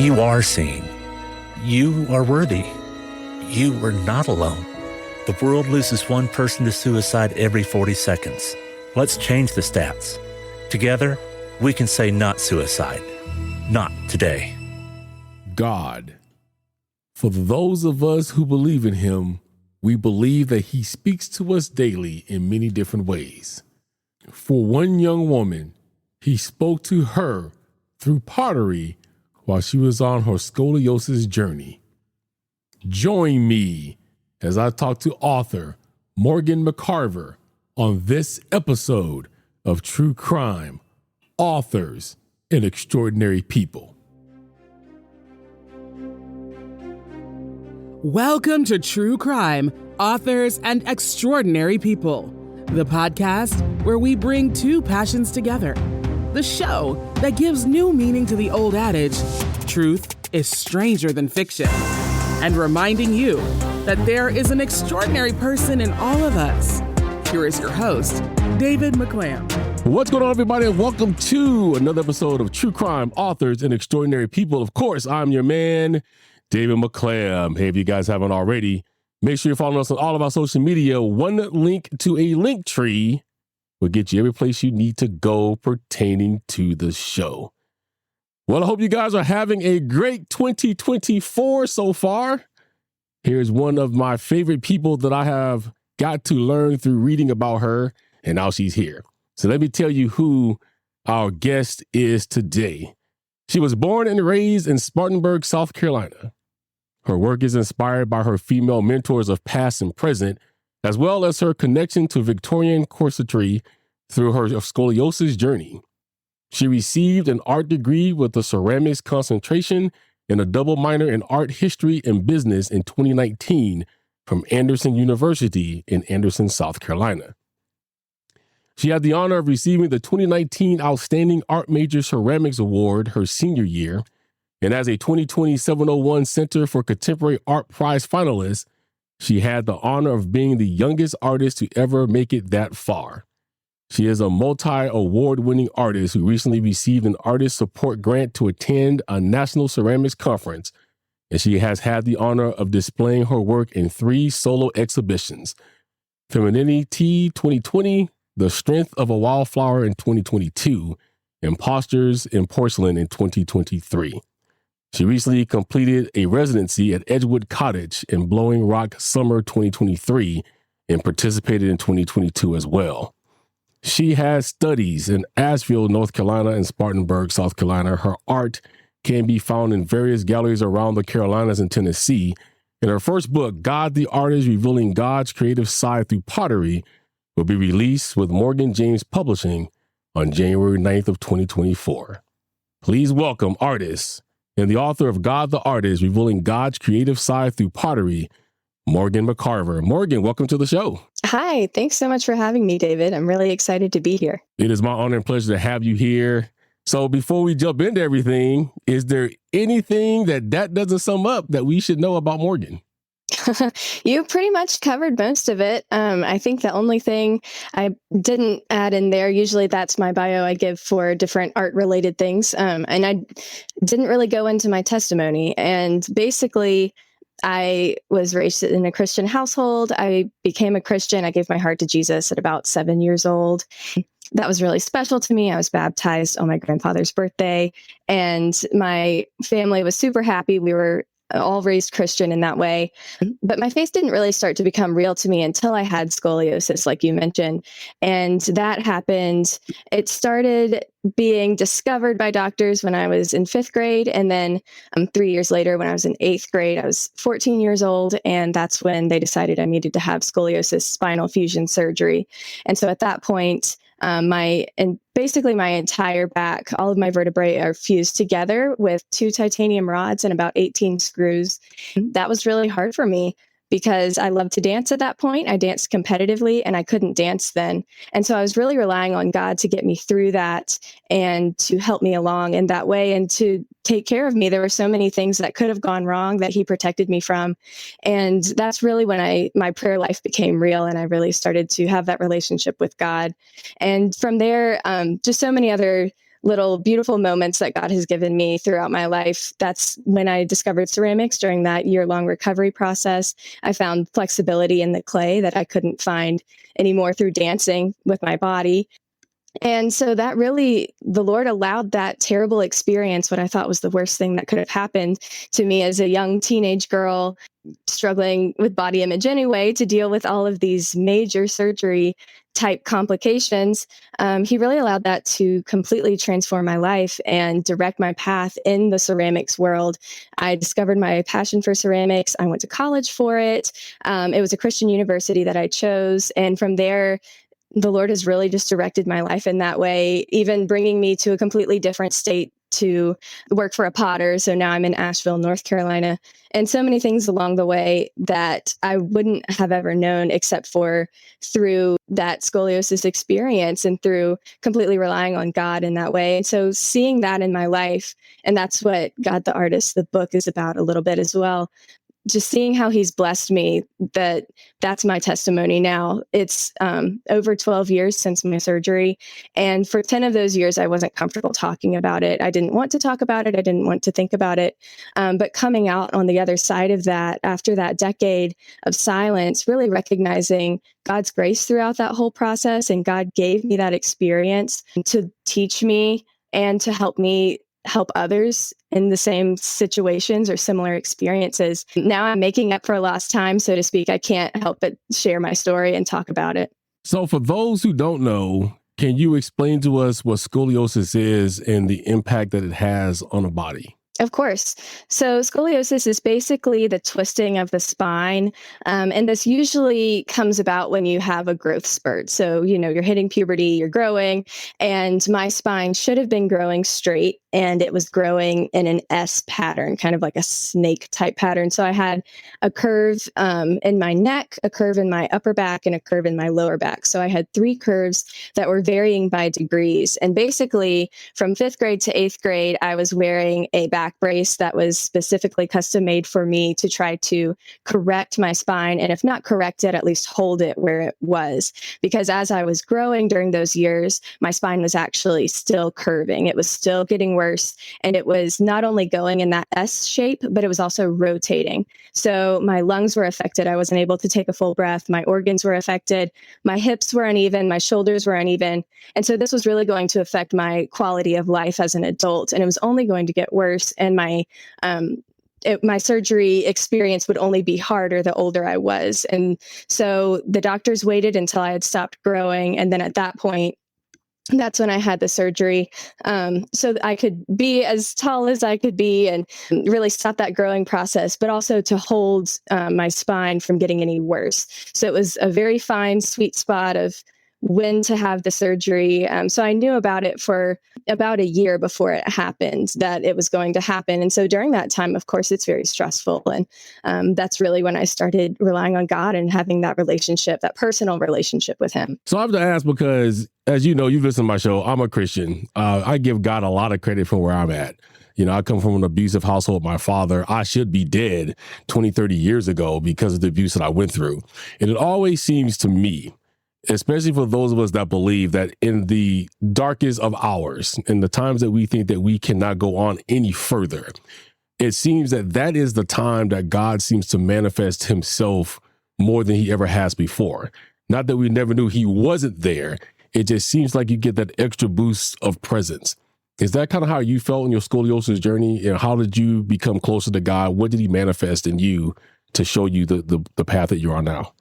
You are seen. You are worthy. You are not alone. The world loses one person to suicide every 40 seconds. Let's change the stats. Together, we can say not suicide. Not today. God. For those of us who believe in him, we believe that he speaks to us daily in many different ways. For one young woman, he spoke to her through pottery while she was on her scoliosis journey. Join me as I talk to author Morgan McCarver on this episode of True Crime, Authors and Extraordinary People. Welcome to True Crime, Authors and Extraordinary People, the podcast where we bring two passions together. The show that gives new meaning to the old adage, truth is stranger than fiction, and reminding you that there is an extraordinary person in all of us. Here is your host, David McClam. What's going on, everybody, and welcome to another episode of True Crime, Authors and Extraordinary People. Of course, I'm your man, David McClam. Hey, if you guys haven't already, make sure you're following us on all of our social media. One link to a link tree will get you every place you need to go pertaining to the show. Well, I hope you guys are having a great 2024 so far. Here's one of my favorite people that I have got to learn through reading about her, and now she's here. So let me tell you who our guest is today. She was born and raised in Spartanburg, South Carolina. Her work is inspired by her female mentors of past and present, as well as her connection to Victorian corsetry through her Scoliosis Journey. She received an art degree with a ceramics concentration and a double minor in art history and business in 2019 from Anderson University in Anderson, South Carolina. She had the honor of receiving the 2019 Outstanding Art Major Ceramics Award her senior year, and as a 2020 701 Center for Contemporary Art Prize finalist, she had the honor of being the youngest artist to ever make it that far. She is a multi-award-winning artist who recently received an artist support grant to attend a national ceramics conference, and she has had the honor of displaying her work in 3 solo exhibitions: Femininity 2020, The Strength of a Wildflower in 2022, and Postures in Porcelain in 2023. She recently completed a residency at Edgewood Cottage in Blowing Rock Summer 2023 and participated in 2022 as well. She has studies in Asheville, North Carolina, and Spartanburg, South Carolina. Her art can be found in various galleries around the Carolinas and Tennessee. And her first book, God the Artist, Revealing God's Creative Side Through Pottery, will be released with Morgan James Publishing on January 9th of 2024. Please welcome artist and the author of God the Artist, Revealing God's Creative Side Through Pottery, Morgan McCarver. Morgan, welcome to the show. Hi, thanks so much for having me, David. I'm really excited to be here. It is my honor and pleasure to have you here. So before we jump into everything, is there anything that doesn't sum up that we should know about Morgan? You pretty much covered most of it. I think the only thing I didn't add in there, usually that's my bio I give for different art-related things, and I didn't really go into my testimony. And basically, I was raised in a Christian household. I became a Christian. I gave my heart to Jesus at about 7 years old. That was really special to me. I was baptized on my grandfather's birthday, and my family was super happy. We were all raised Christian in that way. But my faith didn't really start to become real to me until I had scoliosis, like you mentioned. And that happened. It started being discovered by doctors when I was in 5th grade. And then 3 years later, when I was in 8th grade, I was 14 years old. And that's when they decided I needed to have scoliosis spinal fusion surgery. And so at that point, basically my entire back, all of my vertebrae are fused together with 2 titanium rods and about 18 screws. That was really hard for me because I loved to dance at that point. I danced competitively and I couldn't dance then. And so I was really relying on God to get me through that and to help me along in that way and to take care of me. There were so many things that could have gone wrong that he protected me from. And that's really when my prayer life became real and I really started to have that relationship with God. And from there, just so many other little beautiful moments that God has given me throughout my life. That's when I discovered ceramics during that year-long recovery process. I found flexibility in the clay that I couldn't find anymore through dancing with my body. And so that really, the Lord allowed that terrible experience, what I thought was the worst thing that could have happened to me as a young teenage girl struggling with body image anyway, to deal with all of these major surgery type complications. He really allowed that to completely transform my life and direct my path in the ceramics world. I discovered my passion for ceramics. I went to college for it. It was a Christian university that I chose. And from there, the Lord has really just directed my life in that way, even bringing me to a completely different state to work for a potter. So now I'm in Asheville, North Carolina, and so many things along the way that I wouldn't have ever known except for through that scoliosis experience and through completely relying on God in that way. And so seeing that in my life, and that's what God the Artist, the book, is about a little bit as well. Just seeing how he's blessed me, that's my testimony now. It's over 12 years since my surgery. And for 10 of those years, I wasn't comfortable talking about it. I didn't want to talk about it. I didn't want to think about it. But coming out on the other side of that, after that decade of silence, really recognizing God's grace throughout that whole process. And God gave me that experience to teach me and to help me help others in the same situations or similar experiences. Now I'm making up for lost time, so to speak. I can't help but share my story and talk about it. So for those who don't know, can you explain to us what scoliosis is and the impact that it has on a body? Of course. So scoliosis is basically the twisting of the spine. And this usually comes about when you have a growth spurt. So, you're hitting puberty, you're growing, and my spine should have been growing straight, and it was growing in an S pattern, kind of like a snake type pattern. So I had a curve in my neck, a curve in my upper back, and a curve in my lower back. So I had 3 curves that were varying by degrees. And basically from 5th grade to 8th grade, I was wearing a back brace that was specifically custom made for me to try to correct my spine. And if not correct it, at least hold it where it was. Because as I was growing during those years, my spine was actually still curving. It was still getting worse. And it was not only going in that S shape, but it was also rotating. So my lungs were affected. I wasn't able to take a full breath. My organs were affected. My hips were uneven. My shoulders were uneven. And so this was really going to affect my quality of life as an adult. And it was only going to get worse. And my surgery experience would only be harder the older I was. And so the doctors waited until I had stopped growing. And then at that point, that's when I had the surgery, so that I could be as tall as I could be and really stop that growing process, but also to hold my spine from getting any worse. So it was a very fine, sweet spot of when to have the surgery. So I knew about it for about a year before it happened, that it was going to happen. And so during that time, of course, it's very stressful. And that's really when I started relying on God and having that relationship, that personal relationship with him. So I have to ask because, as you know, you've listened to my show, I'm a Christian. I give God a lot of credit for where I'm at. I come from an abusive household. My father, I should be dead 20, 30 years ago because of the abuse that I went through. And it always seems to me, especially for those of us that believe that in the darkest of hours, in the times that we think that we cannot go on any further, it seems that that is the time that God seems to manifest himself more than he ever has before. Not that we never knew he wasn't there. It just seems like you get that extra boost of presence. Is that kind of how you felt in your scoliosis journey? And how did you become closer to God? What did he manifest in you to show you the path that you're on now?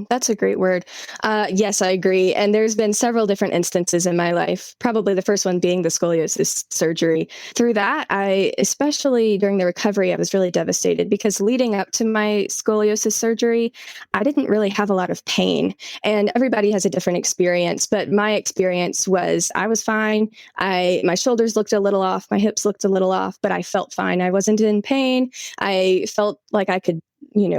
That's a great word. Yes, I agree. And there's been several different instances in my life, probably the first one being the scoliosis surgery. Through that, especially during the recovery, I was really devastated because leading up to my scoliosis surgery, I didn't really have a lot of pain. And everybody has a different experience, but my experience was I was fine. My shoulders looked a little off, my hips looked a little off, but I felt fine. I wasn't in pain. I felt like I could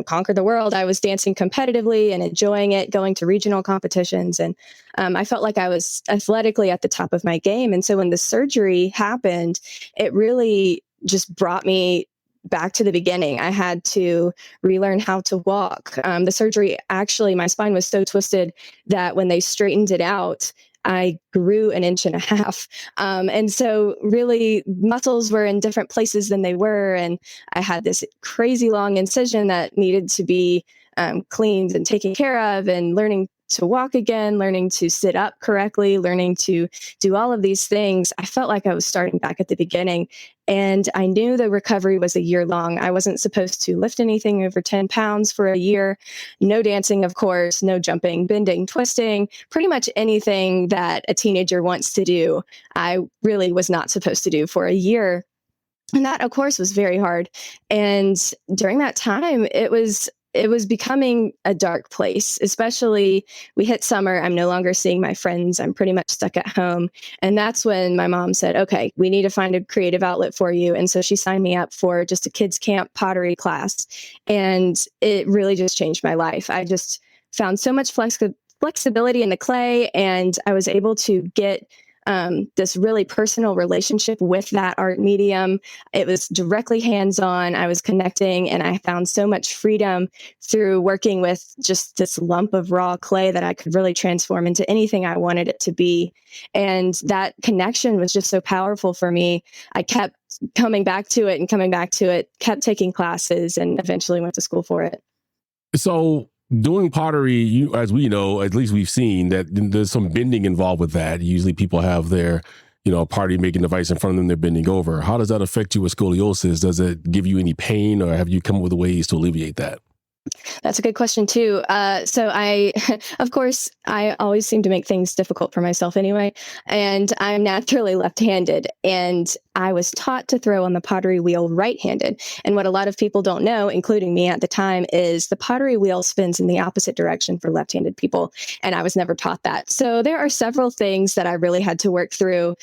conquer the world. I was dancing competitively and enjoying it, going to regional competitions. And I felt like I was athletically at the top of my game. And so when the surgery happened, it really just brought me back to the beginning. I had to relearn how to walk. The surgery, actually, my spine was so twisted that when they straightened it out, I grew an inch and a half. And so really muscles were in different places than they were. And I had this crazy long incision that needed to be cleaned and taken care of, and learning to walk again, learning to sit up correctly, learning to do all of these things. I felt like I was starting back at the beginning. And I knew the recovery was a year long. I wasn't supposed to lift anything over 10 pounds for a year. No dancing, of course, no jumping, bending, twisting, pretty much anything that a teenager wants to do. I really was not supposed to do for a year. And that, of course, was very hard. And during that time, it was becoming a dark place, especially we hit summer. I'm no longer seeing my friends. I'm pretty much stuck at home. And that's when my mom said, okay, we need to find a creative outlet for you. And so she signed me up for just a kids camp pottery class. And it really just changed my life. I just found so much flexibility in the clay, and I was able to get this really personal relationship with that art medium. It was directly hands-on. I was connecting, and I found so much freedom through working with just this lump of raw clay that I could really transform into anything I wanted it to be. And that connection was just so powerful for me. I kept coming back to it and coming back to it, kept taking classes, and eventually went to school for it. So doing pottery, as we know, at least we've seen that there's some bending involved with that. Usually people have their, pottery making device in front of them, they're bending over. How does that affect you with scoliosis? Does it give you any pain, or have you come up with ways to alleviate that? That's a good question too. So of course, I always seem to make things difficult for myself anyway, and I'm naturally left-handed, and I was taught to throw on the pottery wheel right-handed. And what a lot of people don't know, including me at the time, is the pottery wheel spins in the opposite direction for left-handed people. And I was never taught that. So there are several things that I really had to work through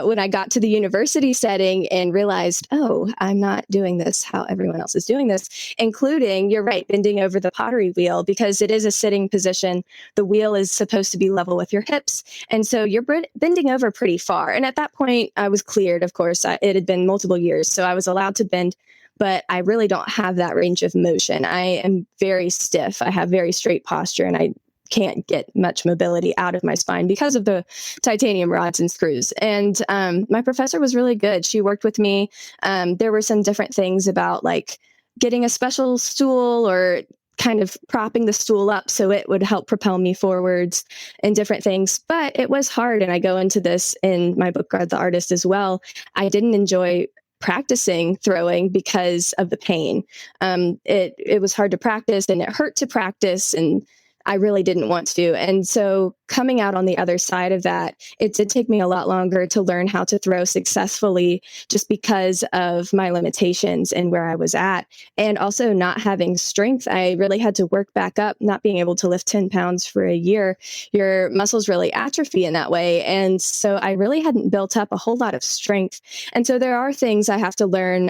when I got to the university setting and realized, oh, I'm not doing this how everyone else is doing this, including, you're right, bending over the pottery wheel, because it is a sitting position. The wheel is supposed to be level with your hips. And so you're bending over pretty far. And at that point, I was cleared, of course. It had been multiple years, so I was allowed to bend, but I really don't have that range of motion. I am very stiff. I have very straight posture, and I can't get much mobility out of my spine because of the titanium rods and screws. And my professor was really good. She worked with me. There were some different things about like getting a special stool or kind of propping the stool up so it would help propel me forwards and different things. But it was hard. And I go into this in my book, Guard the Artist, as well. I didn't enjoy practicing throwing because of the pain. It was hard to practice, and it hurt to practice, and I really didn't want to. And so coming out on the other side of that, it did take me a lot longer to learn how to throw successfully, just because of my limitations and where I was at. And also not having strength. I really had to work back up, not being able to lift 10 pounds for a year. Your muscles really atrophy in that way. And so I really hadn't built up a whole lot of strength. And so there are things I have to learn.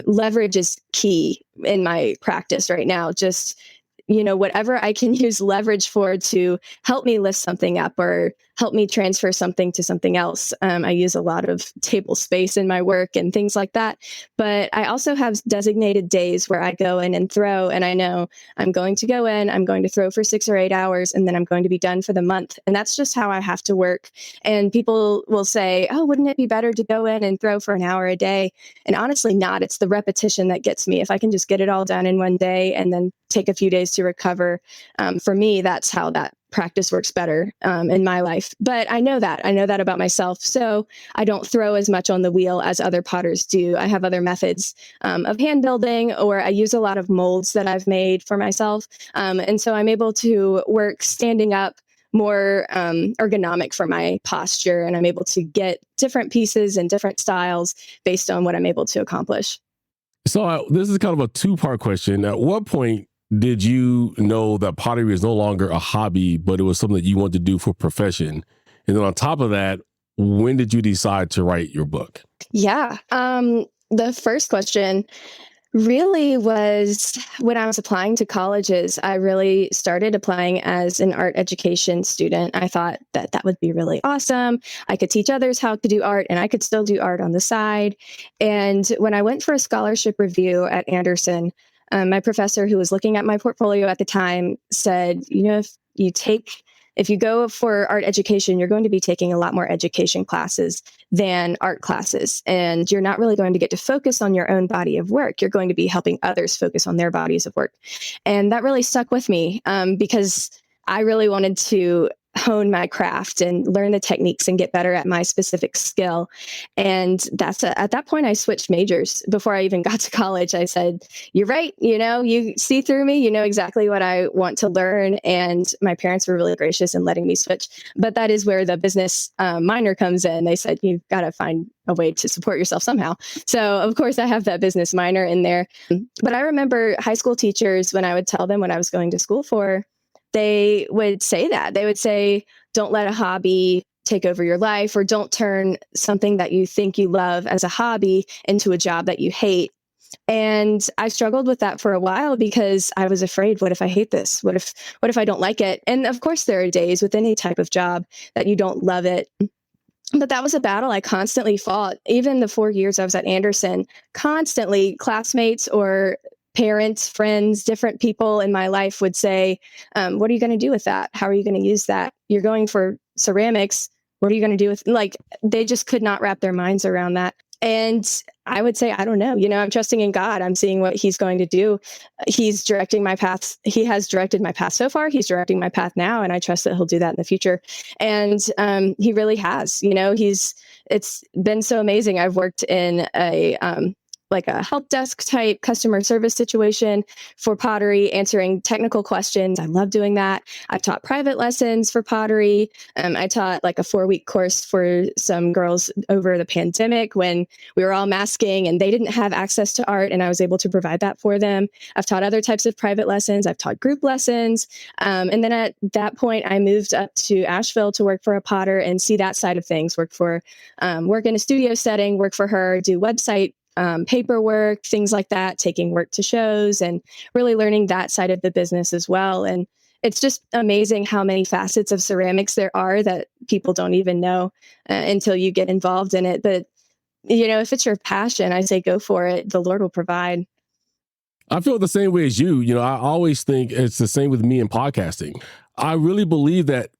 Leverage is key in my practice right now. Just whatever I can use leverage for to help me lift something up or help me transfer something to something else. I use a lot of table space in my work and things like that. But I also have designated days where I go in and throw, and I know I'm going to go in, I'm going to throw for 6 or 8 hours, and then I'm going to be done for the month. And that's just how I have to work. And people will say, oh, wouldn't it be better to go in and throw for an hour a day? And honestly, not. It's the repetition that gets me. If I can just get it all done in one day and then take a few days to recover, for me, that's how that practice works better in my life. But I know that about myself. So I don't throw as much on the wheel as other potters do. I have other methods of hand building, or I use a lot of molds that I've made for myself. And so I'm able to work standing up, more ergonomic for my posture, and I'm able to get different pieces and different styles based on what I'm able to accomplish. So this is kind of a two-part question. At what point did you know that pottery is no longer a hobby, but it was something that you wanted to do for profession? And then on top of that, when did you decide to write your book? Yeah. The first question really was when I was applying to colleges. I really started applying as an art education student. I thought that would be really awesome. I could teach others how to do art, and I could still do art on the side. And when I went for a scholarship review at Anderson, my professor, who was looking at my portfolio at the time, said, if you take if you go for art education, you're going to be taking a lot more education classes than art classes. And you're not really going to get to focus on your own body of work. You're going to be helping others focus on their bodies of work. And that really stuck with me because I really wanted to hone my craft and learn the techniques and get better at my specific skill. And at that point, I switched majors. Before I even got to college, I said, you're right. You see through me, you know exactly what I want to learn. And my parents were really gracious in letting me switch. But that is where the business minor comes in. They said, you've got to find a way to support yourself somehow. So of course I have that business minor in there. But I remember high school teachers, when I would tell them what I was going to school for, they would say that. They would say, don't let a hobby take over your life, or don't turn something that you think you love as a hobby into a job that you hate. And I struggled with that for a while because I was afraid, what if I hate this? What if I don't like it? And of course, there are days with any type of job that you don't love it. But that was a battle I constantly fought. Even the 4 years I was at Anderson, constantly classmates or parents, friends, different people in my life would say, what are you going to do with that? How are you going to use that? You're going for ceramics. What are you going to do with, they just could not wrap their minds around that. And I would say, I don't know, I'm trusting in God. I'm seeing what he's going to do. He's directing my path. He has directed my path so far. He's directing my path now. And I trust that he'll do that in the future. And he really has, it's been so amazing. I've worked in a help desk type customer service situation for pottery, answering technical questions. I love doing that. I've taught private lessons for pottery. I taught a 4-week course for some girls over the pandemic when we were all masking and they didn't have access to art, and I was able to provide that for them. I've taught other types of private lessons. I've taught group lessons. And then at that point, I moved up to Asheville to work for a potter and see that side of things, work in a studio setting, work for her, do website paperwork, things like that, taking work to shows and really learning that side of the business as well. And it's just amazing how many facets of ceramics there are that people don't even know until you get involved in it. But, if it's your passion, I say go for it. The Lord will provide. I feel the same way as you. I always think it's the same with me in podcasting. I really believe that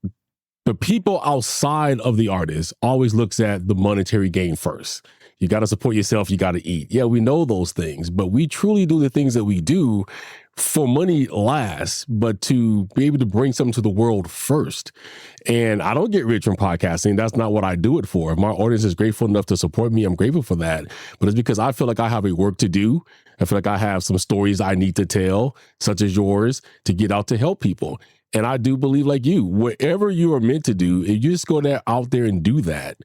the people outside of the artist always looks at the monetary gain first. You got to support yourself. You got to eat. Yeah, we know those things, but we truly do the things that we do for money last, but to be able to bring something to the world first. And I don't get rich from podcasting. That's not what I do it for. If my audience is grateful enough to support me, I'm grateful for that. But it's because I feel like I have a work to do. I feel like I have some stories I need to tell, such as yours, to get out to help people. And I do believe, like you, whatever you are meant to do, if you just go out there and do that,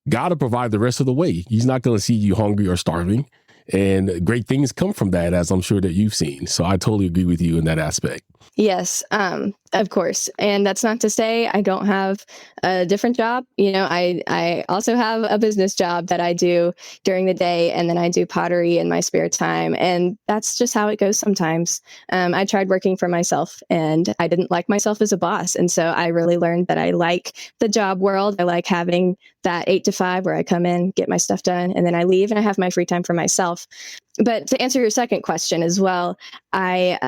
God will provide the rest of the way. He's not going to see you hungry or starving. And great things come from that, as I'm sure that you've seen. So I totally agree with you in that aspect. Yes, of course. And that's not to say I don't have a different job. I also have a business job that I do during the day, and then I do pottery in my spare time. And that's just how it goes sometimes. I tried working for myself and I didn't like myself as a boss. And so I really learned that I like the job world. I like having that 8 to 5 where I come in, get my stuff done, and then I leave and I have my free time for myself. But to answer your second question as well, I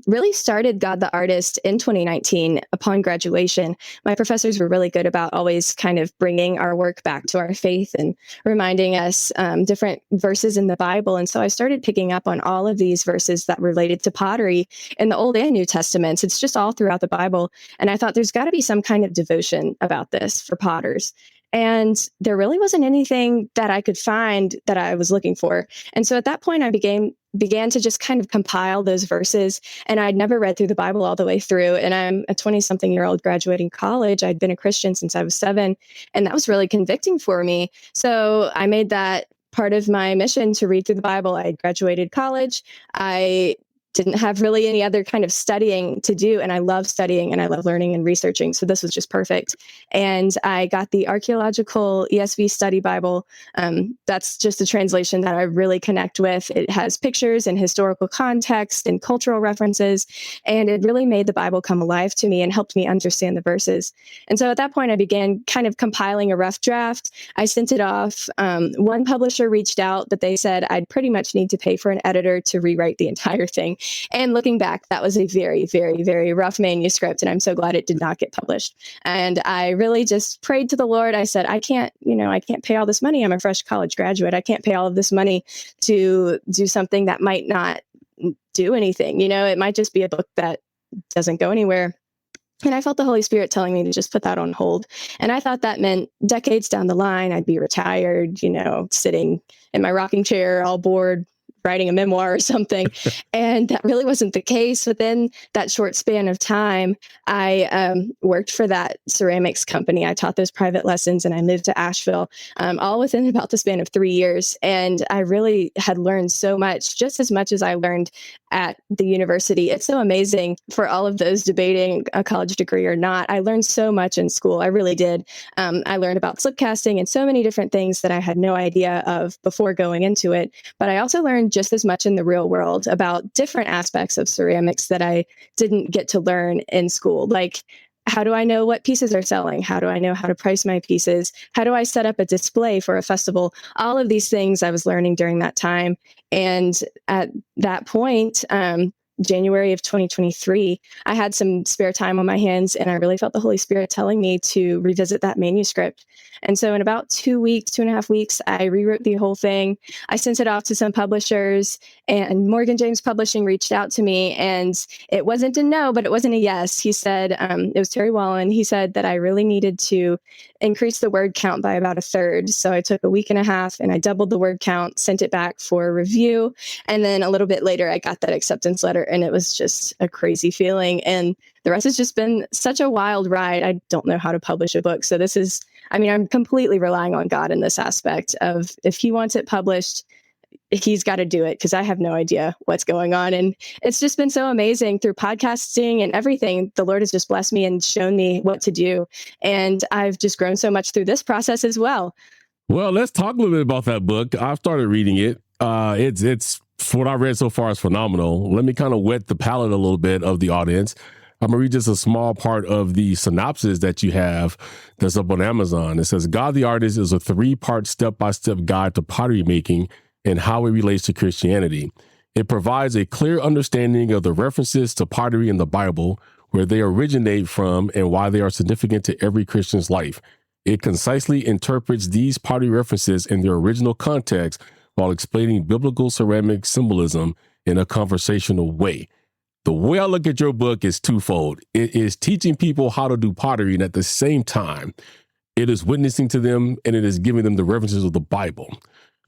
really started God the Artist in 2019 upon graduation. My professors were really good about always kind of bringing our work back to our faith and reminding us different verses in the Bible. And so I started picking up on all of these verses that related to pottery in the Old and New Testaments. It's just all throughout the Bible. And I thought there's got to be some kind of devotion about this for potters. And there really wasn't anything that I could find that I was looking for. And so at that point, I began to just kind of compile those verses. And I'd never read through the Bible all the way through. And I'm a 20-something-year-old graduating college. I'd been a Christian since I was 7. And that was really convicting for me. So I made that part of my mission to read through the Bible. I graduated college. I didn't have really any other kind of studying to do. And I love studying and I love learning and researching. So this was just perfect. And I got the Archaeological ESV Study Bible. That's just a translation that I really connect with. It has pictures and historical context and cultural references. And it really made the Bible come alive to me and helped me understand the verses. And so at that point, I began kind of compiling a rough draft. I sent it off. One publisher reached out, but they said I'd pretty much need to pay for an editor to rewrite the entire thing. And looking back, that was a very, very, very rough manuscript. And I'm so glad it did not get published. And I really just prayed to the Lord. I said, I can't pay all this money. I'm a fresh college graduate. I can't pay all of this money to do something that might not do anything. It might just be a book that doesn't go anywhere. And I felt the Holy Spirit telling me to just put that on hold. And I thought that meant decades down the line, I'd be retired, sitting in my rocking chair, all bored, writing a memoir or something. And that really wasn't the case. Within that short span of time, I worked for that ceramics company. I taught those private lessons and I moved to Asheville, all within about the span of 3 years. And I really had learned so much, just as much as I learned at the university. It's so amazing for all of those debating a college degree or not. I learned so much in school. I really did. I learned about slip casting and so many different things that I had no idea of before going into it. But I also learned just as much in the real world about different aspects of ceramics that I didn't get to learn in school. Like, how do I know what pieces are selling? How do I know how to price my pieces? How do I set up a display for a festival? All of these things I was learning during that time. And at that point, January of 2023, I had some spare time on my hands and I really felt the Holy Spirit telling me to revisit that manuscript. And so in about 2.5 weeks, I rewrote the whole thing. I sent it off to some publishers and Morgan James Publishing reached out to me, and it wasn't a no, but it wasn't a yes. He said, it was Terry Wallen. He said that I really needed to increase the word count by about 1/3. So I took 1.5 weeks and I doubled the word count, sent it back for review. And then a little bit later, I got that acceptance letter and it was just a crazy feeling. And the rest has just been such a wild ride. I don't know how to publish a book. So I'm completely relying on God in this aspect of, if he wants it published, he's got to do it, because I have no idea what's going on. And it's just been so amazing through podcasting and everything. The Lord has just blessed me and shown me what to do. And I've just grown so much through this process as well. Well, let's talk a little bit about that book. I've started reading it. It's for what I read so far is phenomenal. Let me kind of wet the palate a little bit of the audience. I'm going to read just a small part of the synopsis that you have that's up on Amazon. It says, God the Artist is a 3-part step-by-step guide to pottery making and how it relates to Christianity. It provides a clear understanding of the references to pottery in the Bible, where they originate from and why they are significant to every Christian's life. It concisely interprets these pottery references in their original context while explaining biblical ceramic symbolism in a conversational way. The way I look at your book is twofold. It is teaching people how to do pottery, and at the same time, it is witnessing to them and it is giving them the references of the Bible.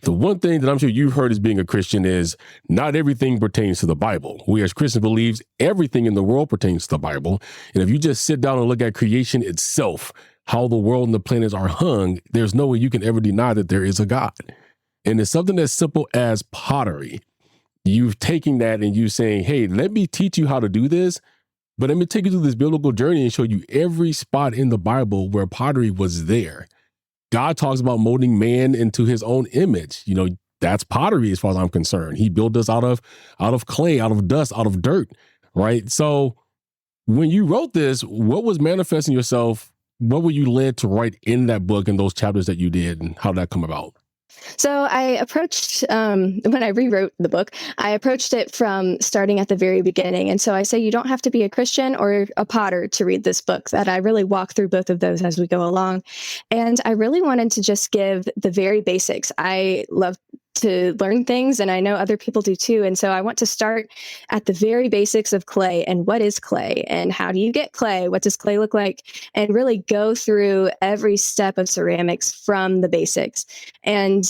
The one thing that I'm sure you've heard as being a Christian is not everything pertains to the Bible. We as Christians believe everything in the world pertains to the Bible. And if you just sit down and look at creation itself, how the world and the planets are hung, there's no way you can ever deny that there is a God. And it's something as simple as pottery. You've taken that and you saying, hey, let me teach you how to do this, but let me take you through this biblical journey and show you every spot in the Bible where pottery was there. God talks about molding man into his own image. That's pottery as far as I'm concerned. He built us out of clay, out of dust, out of dirt, right? So when you wrote this, what was manifesting yourself? What were you led to write in that book and those chapters that you did, and how did that come about? So I approached, when I rewrote the book, I approached it from starting at the very beginning. And so I say you don't have to be a Christian or a potter to read this book, that I really walk through both of those as we go along. And I really wanted to just give the very basics. I love to learn things, and I know other people do too. And so I want to start at the very basics of clay, and what is clay, and how do you get clay? What does clay look like? And really go through every step of ceramics from the basics. And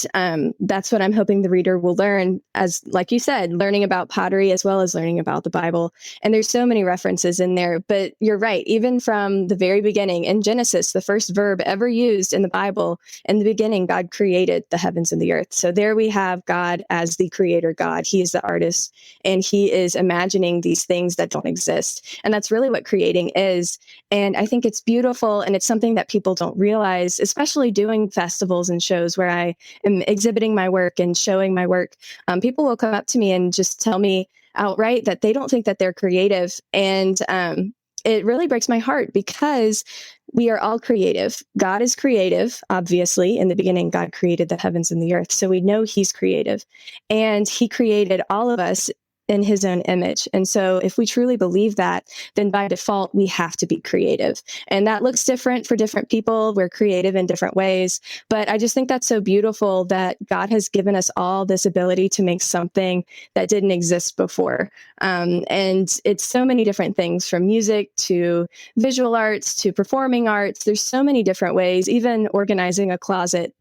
that's what I'm hoping the reader will learn, as, like you said, learning about pottery as well as learning about the Bible. And there's so many references in there, but you're right. Even from the very beginning in Genesis, the first verb ever used in the Bible, in the beginning, God created the heavens and the earth. So there we have God as the creator God. He is the artist, and he is imagining these things that don't exist. And that's really what creating is. And I think it's beautiful, and it's something that people don't realize, especially doing festivals and shows where I am exhibiting my work and showing my work. People will come up to me and just tell me outright that they don't think that they're creative. And it really breaks my heart, because we are all creative. God is creative, obviously. In the beginning, God created the heavens and the earth. So we know he's creative. And he created all of us in his own image. And so if we truly believe that, then by default, we have to be creative. And that looks different for different people. We're creative in different ways. But I just think that's so beautiful that God has given us all this ability to make something that didn't exist before. And it's so many different things, from music to visual arts to performing arts. There's so many different ways, even organizing a closet.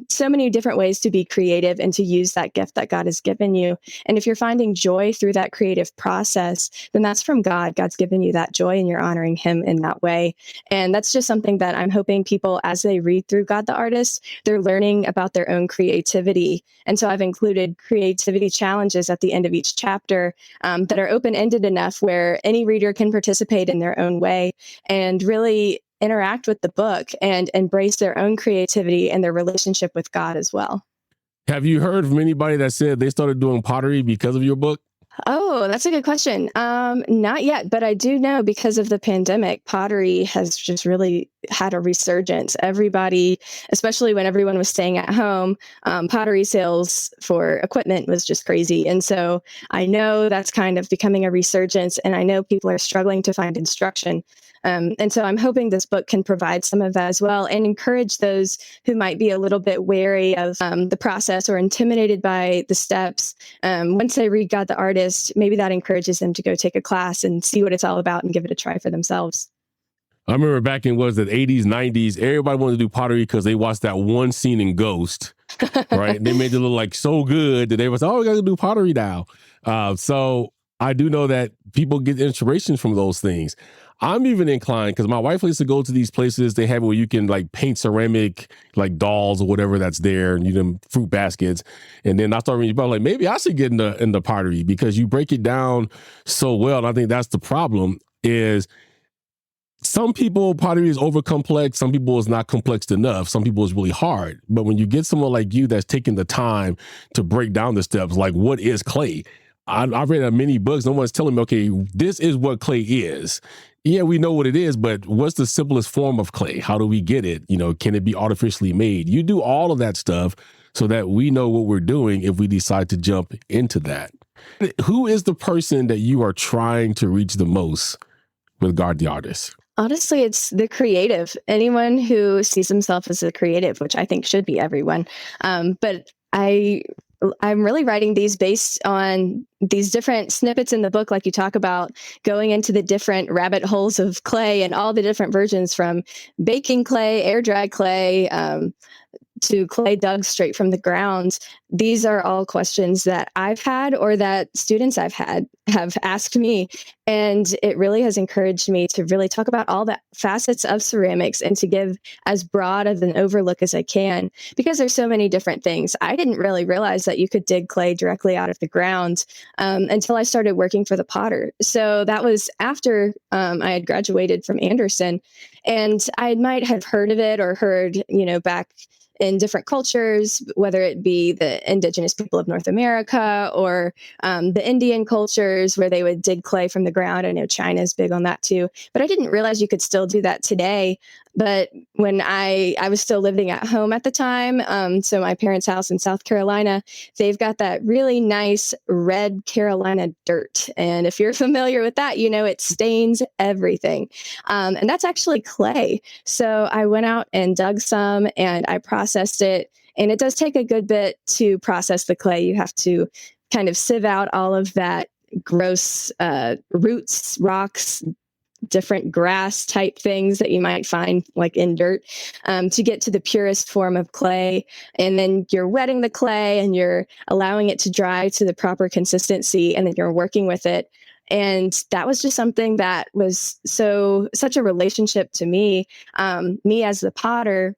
So many different ways to be creative and to use that gift that God has given you. And if you're finding joy through that creative process, then that's from God. God's given you that joy and you're honoring him in that way. And that's just something that I'm hoping people, as they read through God the Artist, they're learning about their own creativity. And so I've included creativity challenges at the end of each chapter that are open-ended enough where any reader can participate in their own way and really interact with the book and embrace their own creativity and their relationship with God as well. Have you heard from anybody that said they started doing pottery because of your book? Oh, that's a good question. Not yet, but I do know because of the pandemic, pottery has just really had a resurgence. Everybody, especially when everyone was staying at home, pottery sales for equipment was just crazy. And so I know that's kind of becoming a resurgence, and I know people are struggling to find instruction. And so I'm hoping this book can provide some of that as well and encourage those who might be a little bit wary of the process or intimidated by the steps. Once they read God the Artist, maybe that encourages them to go take a class and see what it's all about and give it a try for themselves. I remember back in the 80s, 90s, everybody wanted to do pottery because they watched that one scene in Ghost, right? They made it look like so good that they was, oh, we got to do pottery now. So I do know that people get inspiration from those things. I'm even inclined, because my wife likes to go to these places. They have it where you can like paint ceramic, like dolls or whatever that's there, and you them fruit baskets. And then I started reading about like, maybe I should get into pottery because you break it down so well. And I think that's the problem is some people, pottery is over complex. Some people is not complex enough. Some people is really hard. But when you get someone like you that's taking the time to break down the steps, like what is clay? I've read many books. No one's telling me, okay, this is what clay is. Yeah, we know what it is, but what's the simplest form of clay? How do we get it? You know, can it be artificially made? You do all of that stuff so that we know what we're doing if we decide to jump into that. Who is the person that you are trying to reach the most with God the Artist? Honestly, it's the creative. Anyone who sees himself as a creative, which I think should be everyone. But I'm really writing these based on these different snippets in the book, like you talk about, going into the different rabbit holes of clay and all the different versions, from baking clay, air dry clay, to clay dug straight from the ground. These are all questions that I've had or that students I've had have asked me. And it really has encouraged me to really talk about all the facets of ceramics and to give as broad of an overlook as I can, because there's so many different things. I didn't really realize that you could dig clay directly out of the ground until I started working for the potter. So that was after I had graduated from Anderson, and I might have heard of it or heard, back in different cultures, whether it be the indigenous people of North America or the Indian cultures where they would dig clay from the ground. I know China is big on that too, but I didn't realize you could still do that today. But when I was still living at home at the time, so my parents' house in South Carolina, they've got that really nice red Carolina dirt. And if you're familiar with that, it stains everything. And that's actually clay. So I went out and dug some and I processed it. And it does take a good bit to process the clay. You have to kind of sieve out all of that gross roots, rocks, different grass type things that you might find like in dirt to get to the purest form of clay. And then you're wetting the clay and you're allowing it to dry to the proper consistency, and then you're working with it. And that was just something that was such a relationship to me, me as the potter,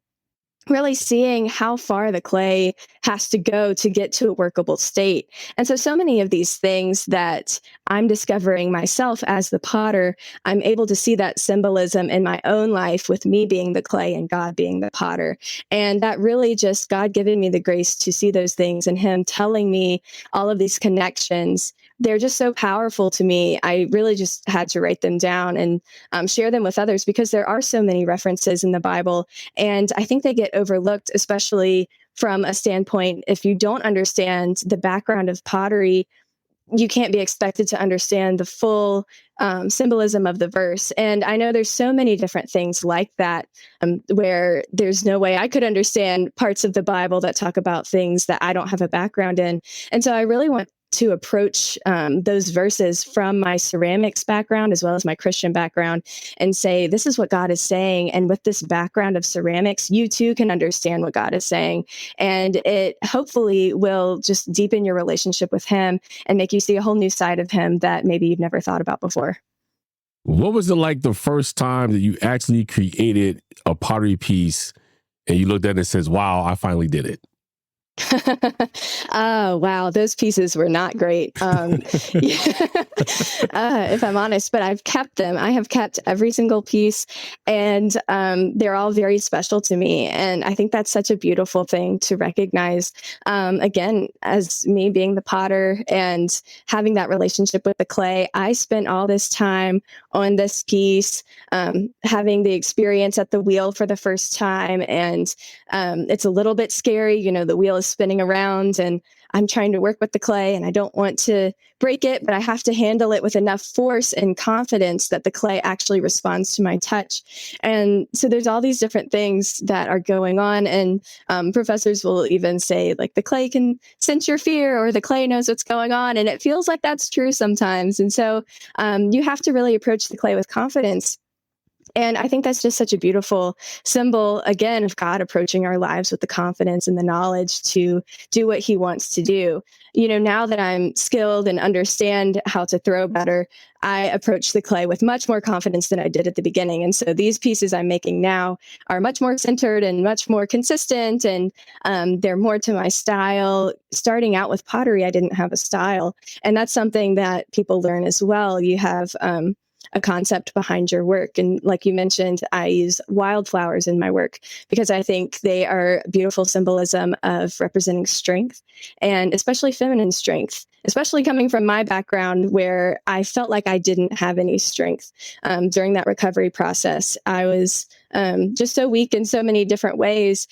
really seeing how far the clay has to go to get to a workable state. And so many of these things that I'm discovering myself as the potter, I'm able to see that symbolism in my own life with me being the clay and God being the potter. And that really just God giving me the grace to see those things and him telling me all of these connections. They're just so powerful to me. I really just had to write them down and share them with others, because there are so many references in the Bible. And I think they get overlooked, especially from a standpoint, if you don't understand the background of pottery, you can't be expected to understand the full symbolism of the verse. And I know there's so many different things like that, where there's no way I could understand parts of the Bible that talk about things that I don't have a background in. And so I really want to approach those verses from my ceramics background as well as my Christian background and say, this is what God is saying. And with this background of ceramics, you too can understand what God is saying. And it hopefully will just deepen your relationship with him and make you see a whole new side of him that maybe you've never thought about before. What was it like the first time that you actually created a pottery piece and you looked at it and says, wow, I finally did it? Oh, wow. Those pieces were not great. If I'm honest, but I've kept them. I have kept every single piece, and they're all very special to me. And I think that's such a beautiful thing to recognize. Again, as me being the potter and having that relationship with the clay, I spent all this time on this piece, having the experience at the wheel for the first time. And it's a little bit scary. The wheel is spinning around and I'm trying to work with the clay and I don't want to break it, but I have to handle it with enough force and confidence that the clay actually responds to my touch. And so there's all these different things that are going on. And professors will even say, like, the clay can sense your fear, or the clay knows what's going on. And it feels like that's true sometimes. And so you have to really approach the clay with confidence. And I think that's just such a beautiful symbol, again, of God approaching our lives with the confidence and the knowledge to do what he wants to do. Now that I'm skilled and understand how to throw better, I approach the clay with much more confidence than I did at the beginning. And so these pieces I'm making now are much more centered and much more consistent, and they're more to my style. Starting out with pottery, I didn't have a style. And that's something that people learn as well. You have a concept behind your work. And like you mentioned, I use wildflowers in my work because I think they are beautiful symbolism of representing strength, and especially feminine strength, especially coming from my background where I felt like I didn't have any strength during that recovery process. I was just so weak in so many different ways.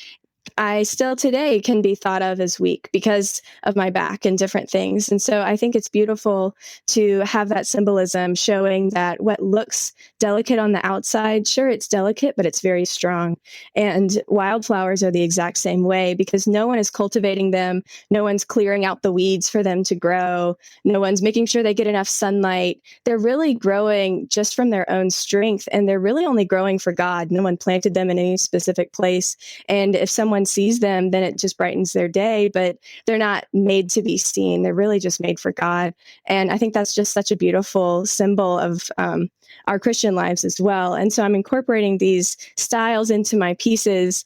I still today can be thought of as weak because of my back and different things. And so I think it's beautiful to have that symbolism showing that what looks delicate on the outside, sure, it's delicate, but it's very strong. And wildflowers are the exact same way because no one is cultivating them. No one's clearing out the weeds for them to grow. No one's making sure they get enough sunlight. They're really growing just from their own strength, and they're really only growing for God. No one planted them in any specific place. And if someone sees them, then it just brightens their day, but they're not made to be seen. They're really just made for God. And I think that's just such a beautiful symbol of our Christian lives as well. And so I'm incorporating these styles into my pieces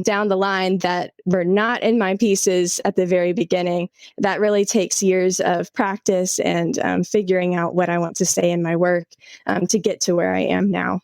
down the line that were not in my pieces at the very beginning. That really takes years of practice and figuring out what I want to say in my work to get to where I am now.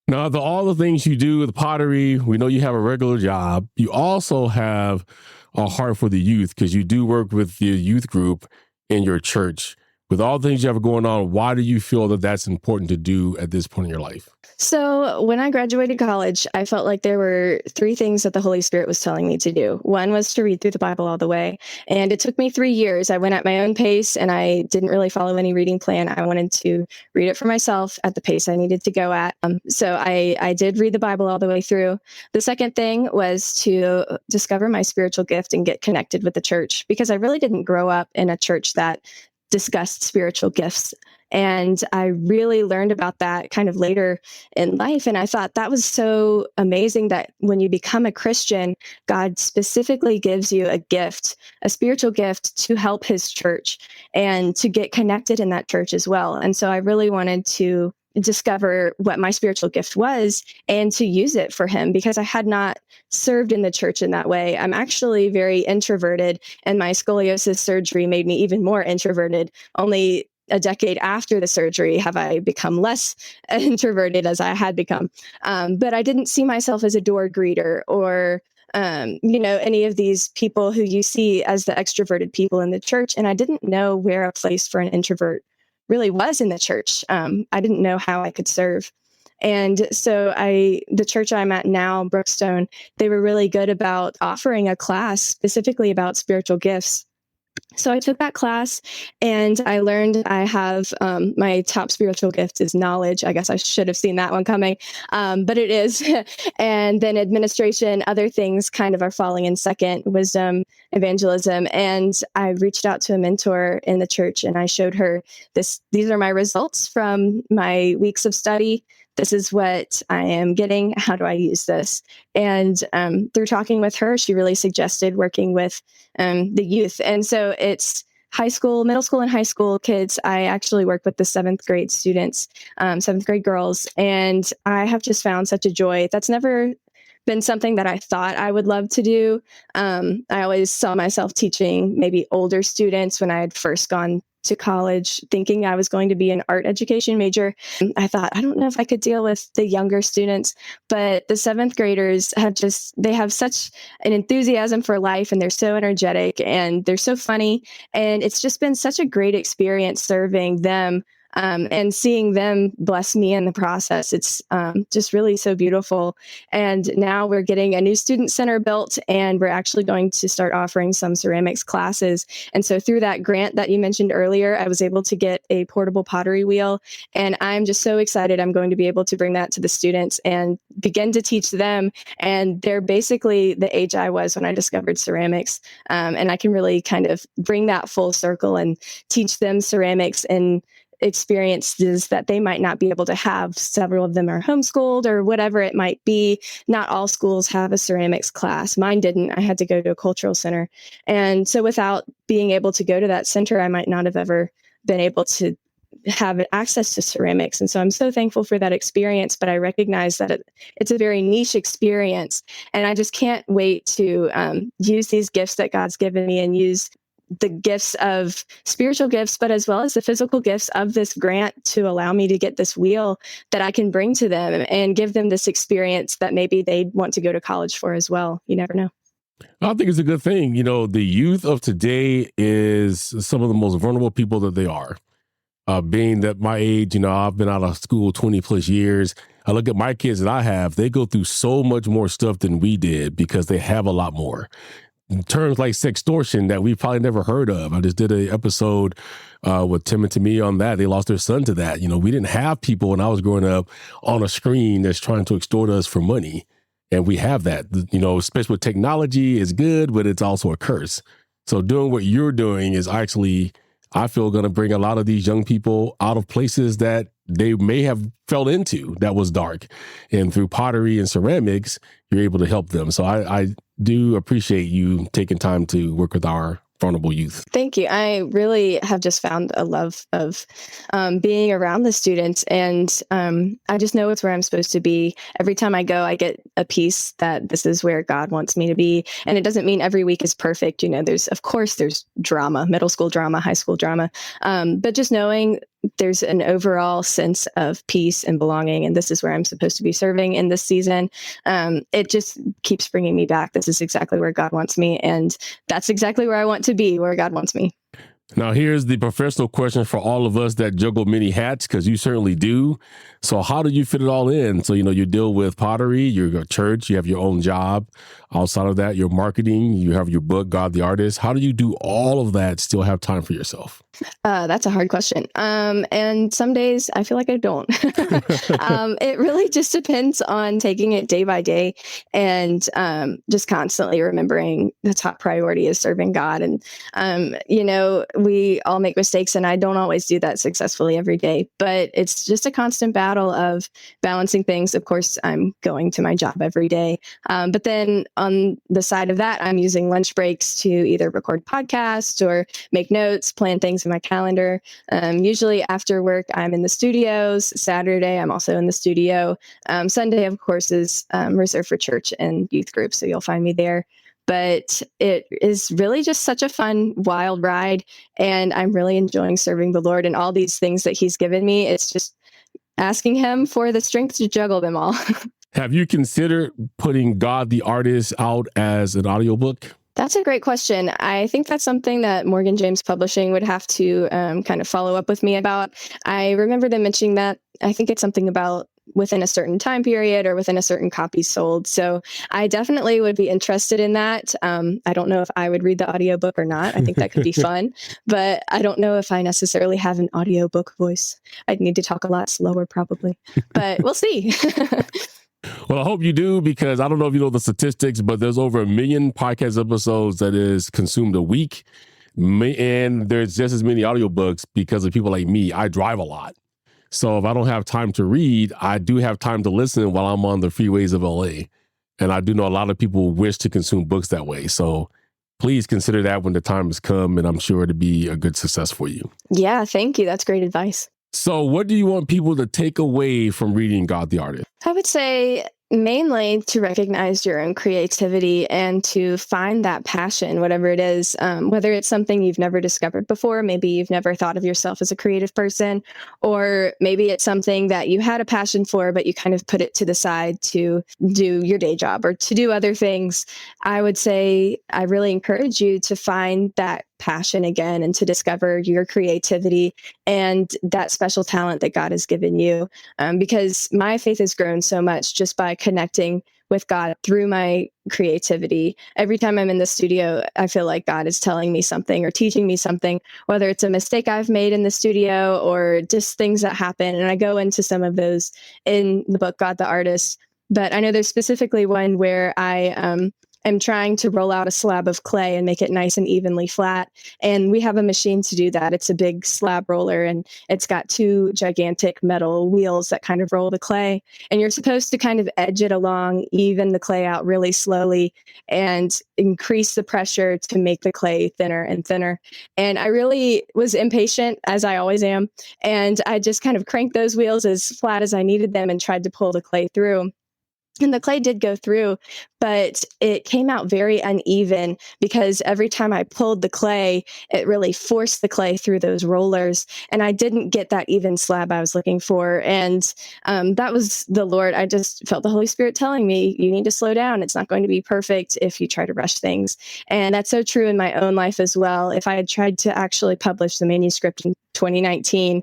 Now, all the things you do with pottery, we know you have a regular job. You also have a heart for the youth because you do work with the youth group in your church. With all the things you have going on, why do you feel that that's important to do at this point in your life? So when I graduated college, I felt like there were 3 things that the Holy Spirit was telling me to do. One was to read through the Bible all the way. And it took me 3 years. I went at my own pace and I didn't really follow any reading plan. I wanted to read it for myself at the pace I needed to go at. So I did read the Bible all the way through. The second thing was to discover my spiritual gift and get connected with the church, because I really didn't grow up in a church that discussed spiritual gifts. And I really learned about that kind of later in life. And I thought that was so amazing that when you become a Christian, God specifically gives you a gift, a spiritual gift to help his church and to get connected in that church as well. And so I really wanted to discover what my spiritual gift was and to use it for him, because I had not served in the church in that way. I'm actually very introverted, and my scoliosis surgery made me even more introverted. Only a decade after the surgery have I become less introverted as I had become. But I didn't see myself as a door greeter or any of these people who you see as the extroverted people in the church. And I didn't know where a place for an introvert really was in the church. I didn't know how I could serve. And so the church I'm at now, Brookstone, they were really good about offering a class specifically about spiritual gifts. So I took that class and I learned I have my top spiritual gift is knowledge. I guess I should have seen that one coming, but it is. And then administration, other things kind of are falling in second, wisdom, evangelism. And I reached out to a mentor in the church and I showed her this. These are my results from my weeks of study. This is what I am getting. How do I use this? And through talking with her, she really suggested working with the youth. And so it's high school, middle school, and high school kids. I actually work with the 7th grade students, 7th grade girls. And I have just found such a joy. That's never been something that I thought I would love to do. I always saw myself teaching maybe older students when I had first gone to college, thinking I was going to be an art education major. I thought, I don't know if I could deal with the younger students, but the 7th graders they have such an enthusiasm for life, and they're so energetic and they're so funny. And it's just been such a great experience serving them. And seeing them bless me in the process. It's just really so beautiful. And now we're getting a new student center built, and we're actually going to start offering some ceramics classes. And so through that grant that you mentioned earlier, I was able to get a portable pottery wheel. And I'm just so excited I'm going to be able to bring that to the students and begin to teach them. And they're basically the age I was when I discovered ceramics. And I can really kind of bring that full circle and teach them ceramics and experiences that they might not be able to have. Several of them are homeschooled or whatever it might be. Not all schools have a ceramics class. Mine didn't. I had to go to a cultural center. And so without being able to go to that center, I might not have ever been able to have access to ceramics. And so I'm so thankful for that experience, but I recognize that it's a very niche experience. And I just can't wait to use these gifts that God's given me and use the gifts of spiritual gifts, but as well as the physical gifts of this grant to allow me to get this wheel that I can bring to them and give them this experience that maybe they'd want to go to college for as well. You never know. I think it's a good thing. You know, the youth of today is some of the most vulnerable people that they are. Being that my age, you know, I've been out of school 20 plus years. I look at my kids that I have, they go through so much more stuff than we did because they have a lot more. Terms like sextortion that we've probably never heard of. I just did an episode with Tim and Tamia on that. They lost their son to that. You know, we didn't have people when I was growing up on a screen that's trying to extort us for money. And we have that, you know, especially with technology is good, but it's also a curse. So doing what you're doing is actually, I feel, going to bring a lot of these young people out of places that they may have fell into that was dark. And through pottery and ceramics, you're able to help them. So I do appreciate you taking time to work with our vulnerable youth. Thank you. I really have just found a love of being around the students, and I just know it's where I'm supposed to be. Every time I go, I get a piece that this is where God wants me to be. And it doesn't mean every week is perfect. You know, there's drama, middle school drama, high school drama, but just knowing there's an overall sense of peace and belonging, and this is where I'm supposed to be serving in this season. It just keeps bringing me back. This is exactly where God wants me, and that's exactly where I want to be, where God wants me. Now, here's the professional question for all of us that juggle many hats, because you certainly do. So how do you fit it all in? So, you know, you deal with pottery, you're a church, you have your own job. Outside of that, your marketing, you have your book, God the Artist. How do you do all of that, still have time for yourself? That's a hard question. And some days I feel like I don't. It really just depends on taking it day by day and just constantly remembering the top priority is serving God. And, you know, we all make mistakes, and I don't always do that successfully every day, but it's just a constant battle of balancing things. Of course, I'm going to my job every day. But then on the side of that, I'm using lunch breaks to either record podcasts or make notes, plan things in my calendar. Usually after work, I'm in the studios. Saturday, I'm also in the studio. Sunday, of course, is reserved for church and youth groups, so you'll find me there. But it is really just such a fun, wild ride. And I'm really enjoying serving the Lord and all these things that he's given me. It's just asking him for the strength to juggle them all. Have you considered putting God the Artist out as an audiobook? That's a great question. I think that's something that Morgan James Publishing would have to kind of follow up with me about. I remember them mentioning that. I think it's something about within a certain time period or within a certain copy sold. So I definitely would be interested in that. I don't know if I would read the audiobook or not. I think that could be fun, but I don't know if I necessarily have an audiobook voice. I'd need to talk a lot slower probably, but we'll see. Well, I hope you do, because I don't know if you know the statistics, but there's over 1 million podcast episodes that is consumed a week. And there's just as many audiobooks because of people like me. I drive a lot. So if I don't have time to read, I do have time to listen while I'm on the freeways of LA. And I do know a lot of people wish to consume books that way. So please consider that when the time has come, and I'm sure it'll be a good success for you. Yeah, thank you. That's great advice. So what do you want people to take away from reading God the Artist? I would say mainly to recognize your own creativity and to find that passion, whatever it is, whether it's something you've never discovered before, maybe you've never thought of yourself as a creative person, or maybe it's something that you had a passion for, but you kind of put it to the side to do your day job or to do other things. I would say I really encourage you to find that passion again and to discover your creativity and that special talent that God has given you. Because my faith has grown so much just by connecting with God through my creativity. Every time I'm in the studio, I feel like God is telling me something or teaching me something, whether it's a mistake I've made in the studio or just things that happen. And I go into some of those in the book, God the Artist. But I know there's specifically one where I am trying to roll out a slab of clay and make it nice and evenly flat. And we have a machine to do that. It's a big slab roller, and it's got 2 gigantic metal wheels that kind of roll the clay. And you're supposed to kind of edge it along, even the clay out really slowly, and increase the pressure to make the clay thinner and thinner. And I really was impatient, as I always am. And I just kind of cranked those wheels as flat as I needed them and tried to pull the clay through. And the clay did go through, but it came out very uneven because every time I pulled the clay, it really forced the clay through those rollers. And I didn't get that even slab I was looking for. And that was the Lord. I just felt the Holy Spirit telling me, you need to slow down. It's not going to be perfect if you try to rush things. And that's so true in my own life as well. If I had tried to actually publish the manuscript in 2019,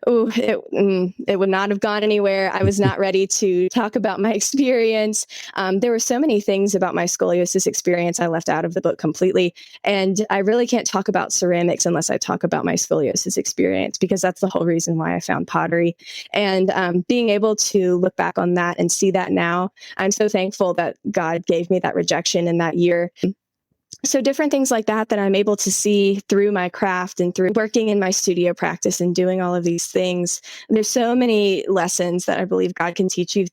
it would not have gone anywhere. I was not ready to talk about my experience. There were so many things about my scoliosis experience I left out of the book completely. And I really can't talk about ceramics unless I talk about my scoliosis experience, because that's the whole reason why I found pottery. And being able to look back on that and see that now, I'm so thankful that God gave me that rejection in that year. So different things like that I'm able to see through my craft and through working in my studio practice and doing all of these things. There's so many lessons that I believe God can teach you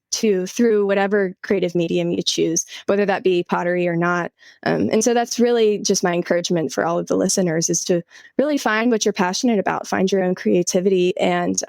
through whatever creative medium you choose, whether that be pottery or not. And so that's really just my encouragement for all of the listeners, is to really find what you're passionate about, find your own creativity, and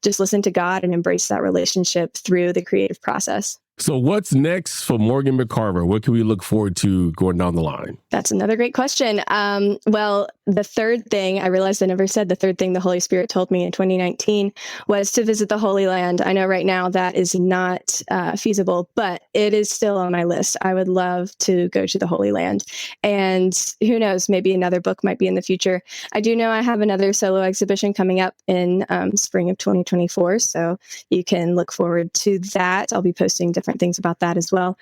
just listen to God and embrace that relationship through the creative process. So what's next for Morgan McCarver? What can we look forward to going down the line? That's another great question. Well, the third thing, I realized I never said the third thing the Holy Spirit told me in 2019 was to visit the Holy Land. I know right now that is not feasible, but it is still on my list. I would love to go to the Holy Land. And who knows, maybe another book might be in the future. I do know I have another solo exhibition coming up in spring of 2024. So you can look forward to that. I'll be posting different things about that as well.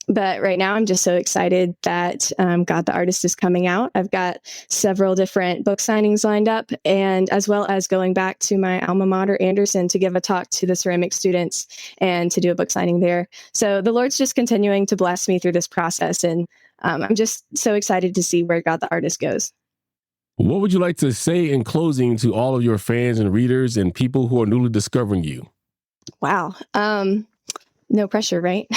But right now, I'm just so excited that God the Artist is coming out. I've got several different book signings lined up, and as well as going back to my alma mater, Anderson, to give a talk to the ceramic students and to do a book signing there. So the Lord's just continuing to bless me through this process, and I'm just so excited to see where God the Artist goes. What would you like to say in closing to all of your fans and readers and people who are newly discovering you? Wow. No pressure, right?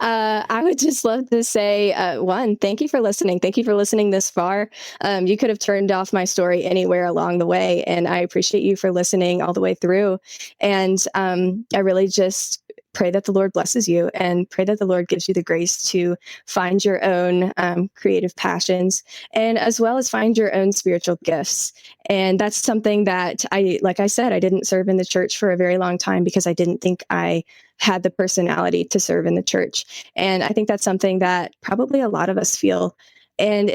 I would just love to say, one, thank you for listening. Thank you for listening this far. You could have turned off my story anywhere along the way, and I appreciate you for listening all the way through. And I really just pray that the Lord blesses you, and pray that the Lord gives you the grace to find your own creative passions, and as well as find your own spiritual gifts. And that's something that like I said, I didn't serve in the church for a very long time because I didn't think I had the personality to serve in the church. And I think that's something that probably a lot of us feel and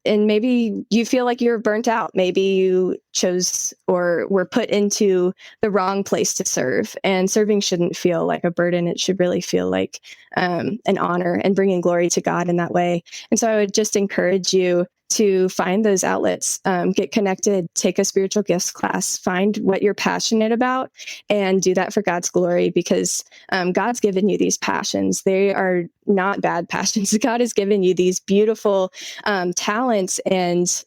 maybe you feel like you're burnt out. Maybe you chose or were put into the wrong place to serve, and serving shouldn't feel like a burden. It should really feel like an honor and bringing glory to God in that way. And so I would just encourage you to find those outlets, get connected, take a spiritual gifts class, find what you're passionate about, and do that for God's glory, because God's given you these passions. They are not bad passions. God has given you these beautiful talents and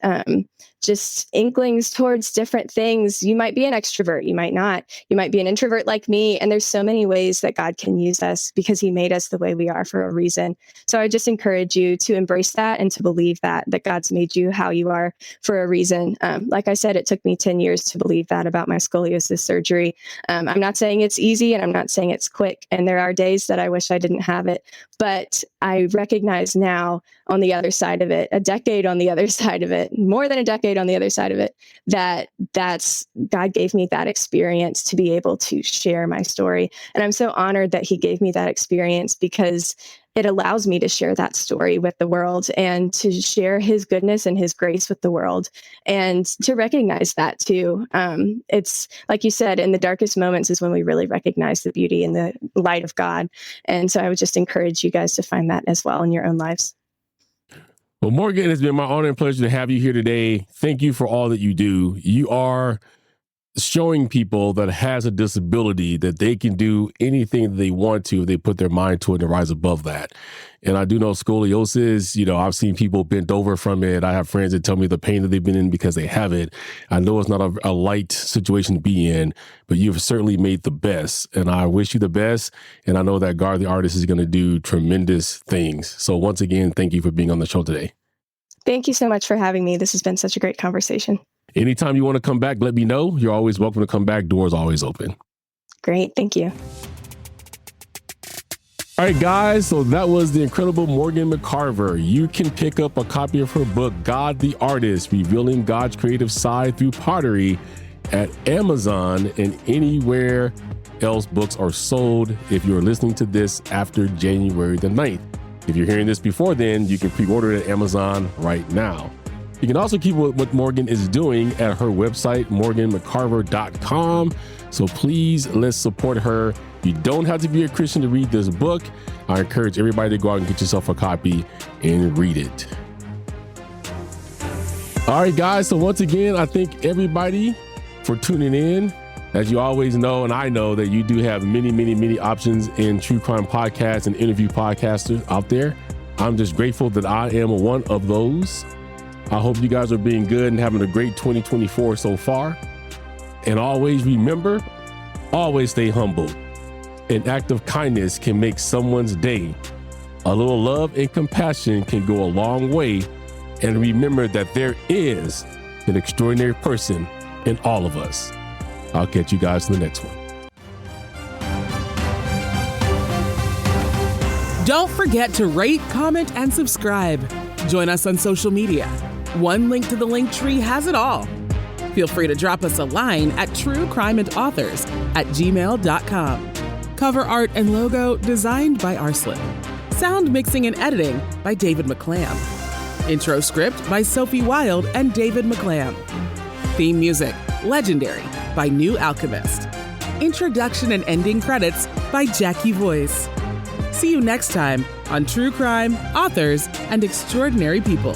just inklings towards different things. You might be an extrovert, you might not. You might be an introvert like me. And there's so many ways that God can use us because he made us the way we are for a reason. So I just encourage you to embrace that and to believe that God's made you how you are for a reason. Like I said, it took me 10 years to believe that about my scoliosis surgery. I'm not saying it's easy, and I'm not saying it's quick. And there are days that I wish I didn't have it. But I recognize now on the other side of it, a decade on the other side of it, more than a decade on the other side of it, that's God gave me that experience to be able to share my story. And I'm so honored that he gave me that experience, because it allows me to share that story with the world and to share his goodness and his grace with the world, and to recognize that too. It's like you said, in the darkest moments is when we really recognize the beauty and the light of God. And so I would just encourage you guys to find that as well in your own lives. Well, Morgan, it's been my honor and pleasure to have you here today. Thank you for all that you do. You are showing people that has a disability that they can do anything that they want to if they put their mind to it and rise above that. And I do know scoliosis, I've seen people bent over from it. I have friends that tell me the pain that they've been in because they have it. I know it's not a light situation to be in, but you've certainly made the best. And I wish you the best. And I know that God the Artist is going to do tremendous things. So once again, thank you for being on the show today. Thank you so much for having me. This has been such a great conversation. Anytime you want to come back, let me know. You're always welcome to come back. Doors always open. Great. Thank you. All right, guys. So that was the incredible Morgan McCarver. You can pick up a copy of her book, God the Artist, Revealing God's Creative Side Through Pottery, at Amazon and anywhere else books are sold if you're listening to this after January the 9th. If you're hearing this before then, you can pre-order it at Amazon right now. You can also keep what Morgan is doing at her website, morganmccarver.com. So please, let's support her. You don't have to be a Christian to read this book. I encourage everybody to go out and get yourself a copy and read it. All right, guys. So once again, I thank everybody for tuning in. As you always know, and I know that you do have many, many, many options in true crime podcasts and interview podcasters out there. I'm just grateful that I am one of those. I hope you guys are being good and having a great 2024 so far. And always remember, always stay humble. An act of kindness can make someone's day. A little love and compassion can go a long way. And remember that there is an extraordinary person in all of us. I'll catch you guys in the next one. Don't forget to rate, comment, and subscribe. Join us on social media. One link to the link tree has it all. Feel free to drop us a line at truecrimeandauthors@gmail.com. Cover art and logo designed by Arslan. Sound mixing and editing by David McClam. Intro script by Sophie Wild and David McClam. Theme music, Legendary, by New Alchemist. Introduction and ending credits by Jackie Voice. See you next time on True Crime, Authors, and Extraordinary People.